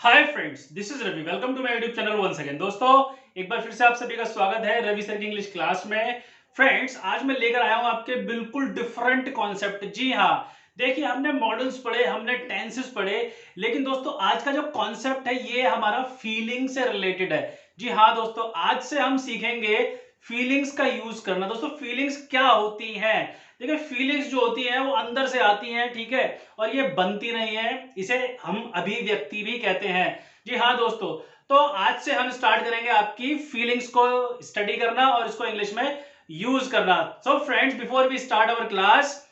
Hi friends, this is Ravi. Welcome to my YouTube channel once again. दोस्तों, एक बार फिर से आप सभी का स्वागत है रवि सर की इंग्लिश क्लास में। फ्रेंड्स, आज मैं लेकर आया हूं आपके बिल्कुल डिफरेंट कॉन्सेप्ट। जी हाँ, देखिए, हमने मॉडल्स पढ़े, हमने टेंसेस पढ़े, लेकिन दोस्तों आज का जो कॉन्सेप्ट है ये हमारा फीलिंग से रिलेटेड है। जी हाँ दोस्तों, आज से हम सीखेंगे फीलिंग्स का यूज करना। दोस्तों, फीलिंग्स क्या होती हैं? देखिए, फीलिंग्स जो होती हैं वो अंदर से आती हैं, ठीक है, और ये बनती नहीं है। इसे हम अभिव्यक्ति भी कहते हैं। जी हाँ दोस्तों, तो आज से हम स्टार्ट करेंगे आपकी फीलिंग्स को स्टडी करना और इसको इंग्लिश में यूज करना। So friends, before we start our class,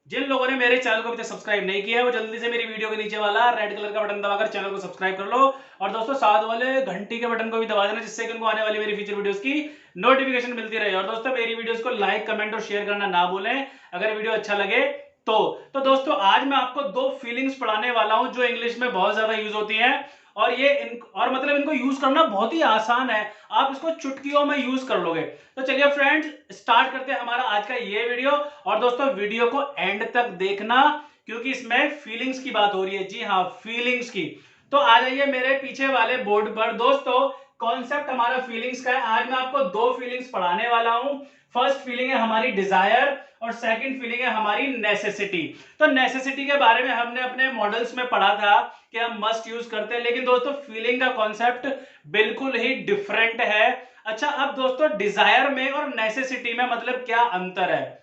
जिन लोगों ने मेरे चैनल को अभी तक सब्सक्राइब नहीं किया है वो जल्दी से मेरी वीडियो के नीचे वाला रेड कलर का बटन दबाकर चैनल को सब्सक्राइब कर लो। और दोस्तों, साथ वाले घंटी के बटन को भी दबा देना, जिससे कि उनको आने वाली मेरी फ्यूचर वीडियोस की नोटिफिकेशन मिलती रहे। और दोस्तों, मेरी वीडियोस को लाइक, कमेंट और शेयर करना ना भूलें अगर वीडियो अच्छा लगे तो दोस्तों, आज मैं आपको दो फीलिंग्स पढ़ाने वाला हूं जो इंग्लिश में बहुत ज्यादा यूज होती हैं। और मतलब इनको यूज करना बहुत ही आसान है। आप इसको चुटकियों में यूज कर लोगे। तो चलिए फ्रेंड्स, स्टार्ट करते हैं हमारा आज का ये वीडियो। और दोस्तों, वीडियो को एंड तक देखना, क्योंकि इसमें फीलिंग्स की बात हो रही है। जी हाँ, फीलिंग्स की। तो आ जाइए मेरे पीछे वाले बोर्ड पर। दोस्तों, कॉन्सेप्ट हमारा फीलिंग्स का है। आज मैं आपको दो फीलिंग्स पढ़ाने वाला हूं। फर्स्ट फीलिंग है हमारी डिजायर और सेकंड फीलिंग है हमारी नेसेसिटी। तो नेसेसिटी के बारे में हमने अपने मॉडल्स में पढ़ा था कि हम मस्ट यूज करते हैं, लेकिन दोस्तों फीलिंग का कॉन्सेप्ट बिल्कुल ही डिफरेंट है। अच्छा, अब दोस्तों, डिजायर में और नेसेसिटी में मतलब क्या अंतर है?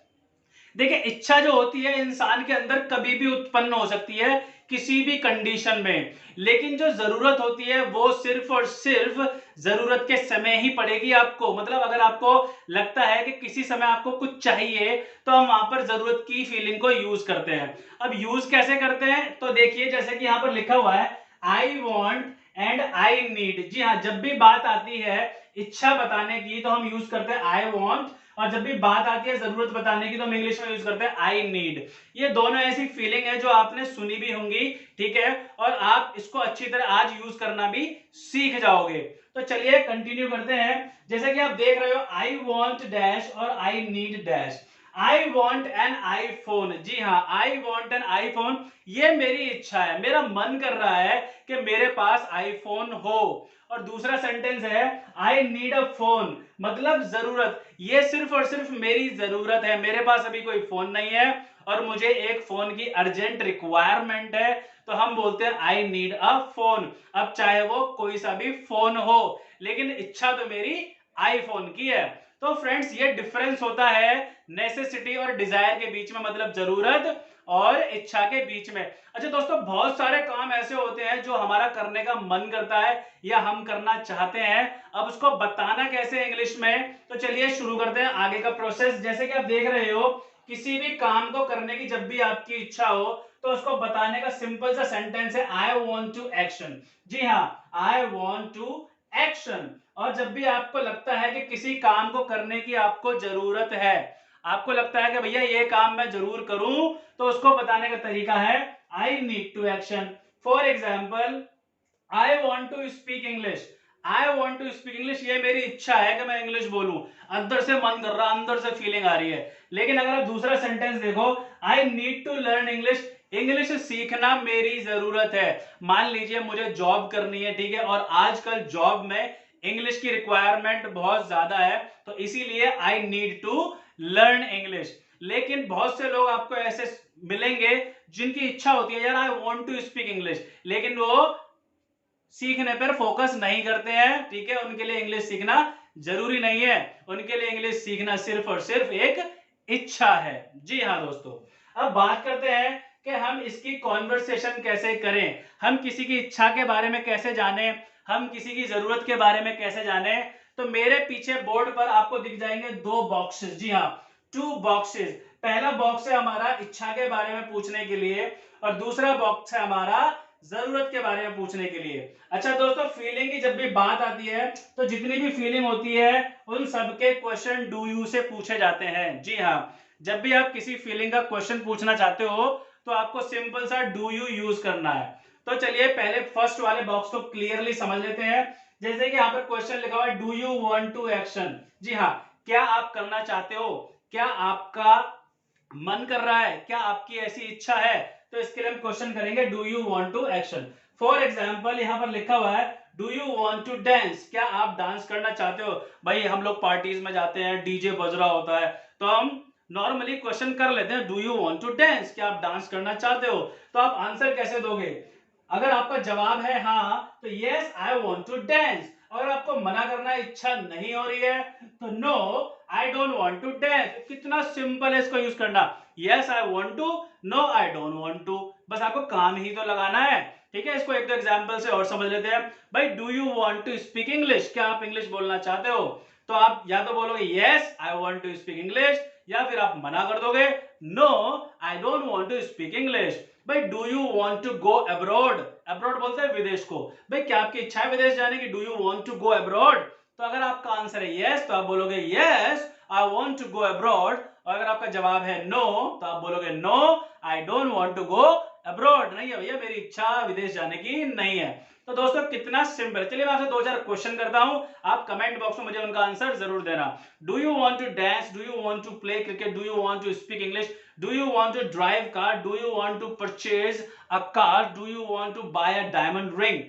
देखिए, इच्छा जो होती है इंसान के अंदर कभी भी उत्पन्न हो सकती है, किसी भी कंडीशन में। लेकिन जो जरूरत होती है वो सिर्फ और सिर्फ जरूरत के समय ही पड़ेगी आपको। मतलब अगर आपको लगता है कि किसी समय आपको कुछ चाहिए, तो हम वहां पर जरूरत की फीलिंग को यूज करते हैं। अब यूज कैसे करते हैं? तो देखिए, जैसे कि यहां पर लिखा हुआ है, I want and I need. जी हाँ, जब भी बात आती है इच्छा बताने की तो हम यूज करते हैं आई वॉन्ट, और जब भी बात आती है जरूरत बताने की तो हम इंग्लिश में यूज करते हैं आई नीड। ये दोनों ऐसी फीलिंग है जो आपने सुनी भी होंगी, ठीक है, और आप इसको अच्छी तरह आज यूज करना भी सीख जाओगे। तो चलिए कंटिन्यू करते हैं। जैसे कि आप देख रहे हो, आई वॉन्ट डैश और I need dash. I want an iPhone. जी हाँ, आई वॉन्ट एन आईफोन, ये मेरी इच्छा है, मेरा मन कर रहा है कि मेरे पास आईफोन हो। और दूसरा सेंटेंस है, आई नीड अ फोन, मतलब जरूरत। ये सिर्फ और सिर्फ मेरी जरूरत है, मेरे पास अभी कोई फोन नहीं है और मुझे एक फोन की अर्जेंट रिक्वायरमेंट है, तो हम बोलते हैं आई नीड अ फोन। अब चाहे वो कोई सा भी फोन हो, लेकिन इच्छा तो मेरी आईफोन की है। तो फ्रेंड्स, ये डिफरेंस होता है नेसेसिटी और डिजायर के बीच में, मतलब जरूरत और इच्छा के बीच में। अच्छा दोस्तों, बहुत सारे काम ऐसे होते हैं जो हमारा करने का मन करता है या हम करना चाहते हैं। अब उसको बताना कैसे इंग्लिश में, तो चलिए शुरू करते हैं आगे का प्रोसेस। जैसे कि आप देख रहे हो, किसी भी काम को करने की जब भी आपकी इच्छा हो तो उसको बताने का सिंपल सा सेंटेंस है, आई वॉन्ट टू एक्शन। जी हाँ, आई वॉन्ट टू एक्शन। और जब भी आपको लगता है कि किसी काम को करने की आपको जरूरत है, आपको लगता है कि भैया ये काम मैं जरूर करूं, तो उसको बताने का तरीका है I need to action. For example, I want to speak English. I want to speak English, ये मेरी इच्छा है कि मैं इंग्लिश बोलूं, अंदर से मन कर रहा, अंदर से फीलिंग आ रही है। लेकिन अगर आप दूसरा सेंटेंस देखो, I need to learn English, English सीखना मेरी जरूरत है। मान लीजिए मुझे जॉब करनी है, ठीक है, और आजकल जॉब में इंग्लिश की रिक्वायरमेंट बहुत ज्यादा है, तो इसीलिए I need to learn English. लेकिन बहुत से लोग आपको ऐसे मिलेंगे जिनकी इच्छा होती है, यार I want to speak English, लेकिन वो सीखने पर फोकस नहीं करते हैं, ठीक है। उनके लिए इंग्लिश सीखना जरूरी नहीं है, उनके लिए इंग्लिश सीखना सिर्फ और सिर्फ एक इच्छा है। जी हाँ दोस्तों, अब बात करते हैं कि हम इसकी कॉन्वर्सेशन कैसे करें, हम किसी की इच्छा के बारे में कैसे जाने, हम किसी की जरूरत के बारे में कैसे जाने। तो मेरे पीछे बोर्ड पर आपको दिख जाएंगे दो बॉक्सेस। जी हाँ, टू बॉक्सेस। पहला बॉक्स है हमारा इच्छा के बारे में पूछने के लिए, और दूसरा बॉक्स है हमारा जरूरत के बारे में पूछने के लिए। अच्छा दोस्तों, फीलिंग की जब भी बात आती है तो जितनी भी फीलिंग होती है उन सबके क्वेश्चन डू यू से पूछे जाते हैं। जी हाँ, जब भी आप किसी फीलिंग का क्वेश्चन पूछना चाहते हो तो आपको सिंपल सा डू यू यूज करना है। तो चलिए पहले फर्स्ट वाले बॉक्स को क्लियरली समझ लेते हैं। जैसे कि यहाँ पर क्वेश्चन लिखा हुआ है, do you want to action. जी हाँ, क्या आप करना चाहते हो, क्या आपका मन कर रहा है, क्या आपकी ऐसी इच्छा है, तो इसके लिए हम क्वेश्चन करेंगे do you want to action. For example यहाँ पर लिखा हुआ है do you want to dance, क्या आप डांस करना चाहते हो? भाई हम लोग पार्टीज में जाते हैं, डीजे बज रहा होता है, तो हम नॉर्मली क्वेश्चन कर लेते हैं do you want to dance, क्या आप डांस करना चाहते हो? तो आप आंसर कैसे दोगे? अगर आपका जवाब है हाँ तो yes I want to dance. अगर आपको मना करना इच्छा नहीं हो रही है तो no I don't want to dance. कितना सिंपल है इसको यूज करना, yes I want to, no I don't want to, बस आपको काम ही तो लगाना है। ठीक है, इसको एक दो एग्जांपल से और समझ लेते हैं। भाई do you want to speak English, क्या आप इंग्लिश बोलना चाहते हो? तो आप या तो बोलोगे yes I want to speak English, या फिर आप मना कर दोगे no I don't want to speak English. भाई do you want to go abroad, abroad बोलते हैं विदेश को, भाई क्या आपकी इच्छा है विदेश जाने की? Do you want to go abroad? तो अगर आपका आंसर है यस तो आप बोलोगे yes I want to go abroad, और अगर आपका जवाब है नो तो आप बोलोगे no I don't want to go abroad. नहीं है भैया, मेरी इच्छा विदेश जाने की नहीं है। तो दोस्तों कितना सिंपल। चलिए मैं आपसे दो चार क्वेश्चन करता हूं, आप कमेंट बॉक्स में मुझे उनका आंसर जरूर देना। Do you want to dance, do you want to play cricket, do you want to speak English, do you want to drive car, do you want to purchase a car, do you want to buy a diamond ring.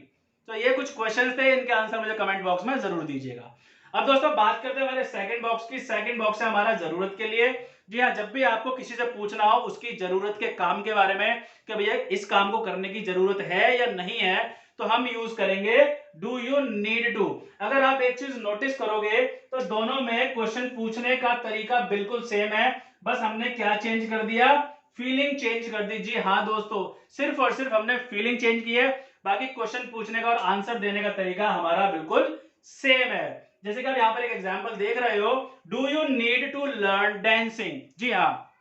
तो ये कुछ question थे, इनके answer मुझे comment box में जरूर दीजिएगा। अब दोस्तों बात करते हैं हमारे सेकंड बॉक्स की। सेकंड बॉक्स है हमारा जरूरत के लिए। जी हाँ, जब भी आपको किसी से पूछना हो उसकी जरूरत के काम के बारे में कि भैया इस काम को करने की जरूरत है या नहीं है, तो हम यूज करेंगे डू यू नीड टू। अगर आप एक चीज नोटिस करोगे तो दोनों में क्वेश्चन पूछने का तरीका बिल्कुल सेम है, बस हमने क्या चेंज कर दिया? फीलिंग चेंज कर दी। जी हाँ दोस्तों, सिर्फ और सिर्फ हमने फीलिंग चेंज की है, बाकी क्वेश्चन पूछने का और आंसर देने का तरीका हमारा बिल्कुल सेम है। जैसे कि आप यहाँ पर एक एग्जांपल देख रहे हो, do you need to learn dancing. जी हाँ,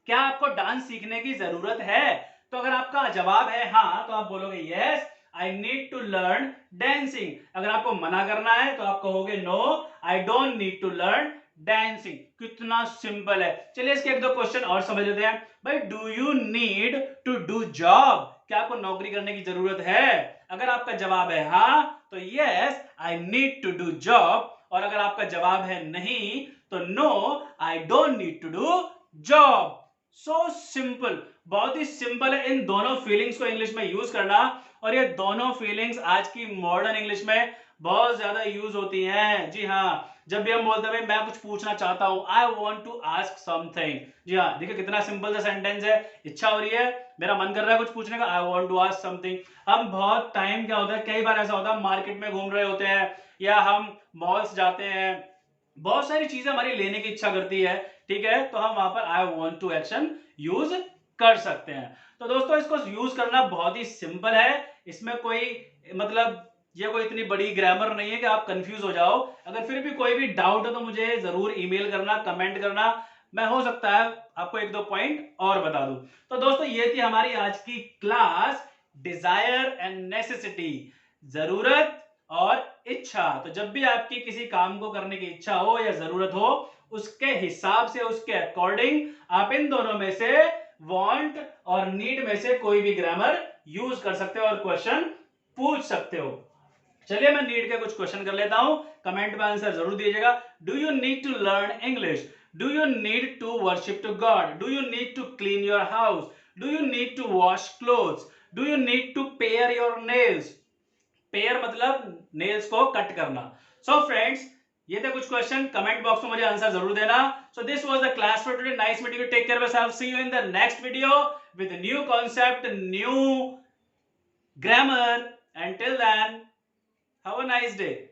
क्या आपको डांस सीखने की जरूरत है? तो अगर आपका जवाब है हाँ तो आप बोलोगे yes I need to learn dancing. अगर आपको मना करना है तो आप कहोगे no I don't need to learn dancing. कितना सिंपल है। चलिए इसके एक दो क्वेश्चन और समझ लेते हैं। भाई do you need to do job, क्या आपको नौकरी करने की जरूरत है? अगर आपका जवाब है हाँ तो yes I need to do job, और अगर आपका जवाब है नहीं तो no I don't need to do job. So simple, बहुत ही सिंपल है इन दोनों फीलिंग्स को इंग्लिश में यूज करना, और ये दोनों फीलिंग्स आज की मॉडर्न इंग्लिश में बहुत ज्यादा यूज होती हैं। जी हाँ, जब भी हम बोलते हैं भाई मैं कुछ पूछना चाहता हूं, I want to ask something. जी हाँ, देखिए कितना सिंपल सा सेंटेंस है। इच्छा हो रही है, मेरा मन कर रहा है कुछ पूछने का, I want to ask something. हम बहुत टाइम क्या होता है, कई बार ऐसा होता है मार्केट में घूम रहे होते हैं या हम मॉल्स जाते हैं, बहुत सारी चीजें हमारी लेने की इच्छा करती है, ठीक है, तो हम वहां पर I want to action use कर सकते हैं। तो दोस्तों इसको यूज करना बहुत ही सिंपल है, इसमें कोई मतलब ये कोई इतनी बड़ी ग्रामर नहीं है कि आप कंफ्यूज हो जाओ। अगर फिर भी कोई भी डाउट है तो मुझे जरूर ईमेल करना, कमेंट करना, मैं हो सकता है आपको एक दो पॉइंट और बता दूं। तो दोस्तों ये थी हमारी आज की क्लास, डिजायर एंड नेसेसिटी, जरूरत और इच्छा। तो जब भी आपकी किसी काम को करने की इच्छा हो या जरूरत हो, उसके हिसाब से, उसके अकॉर्डिंग आप इन दोनों में से वांट और नीड में से कोई भी ग्रामर यूज कर सकते हो और क्वेश्चन पूछ सकते हो। चलिए मैं नीड के कुछ क्वेश्चन कर लेता हूं, कमेंट में आंसर जरूर दीजिएगा। Do you need to learn English? Do you need to worship to God? Do you need to clean your house? Do you need to wash clothes? Do you need to pare your nails? Pare मतलब nails को cut करना। So friends, ये थे कुछ question, comment box में मुझे answer जरूर देना। So this was the class for today, nice meeting you, take care of yourself, see you in the next video with new concept, new grammar. Until then, have a nice day.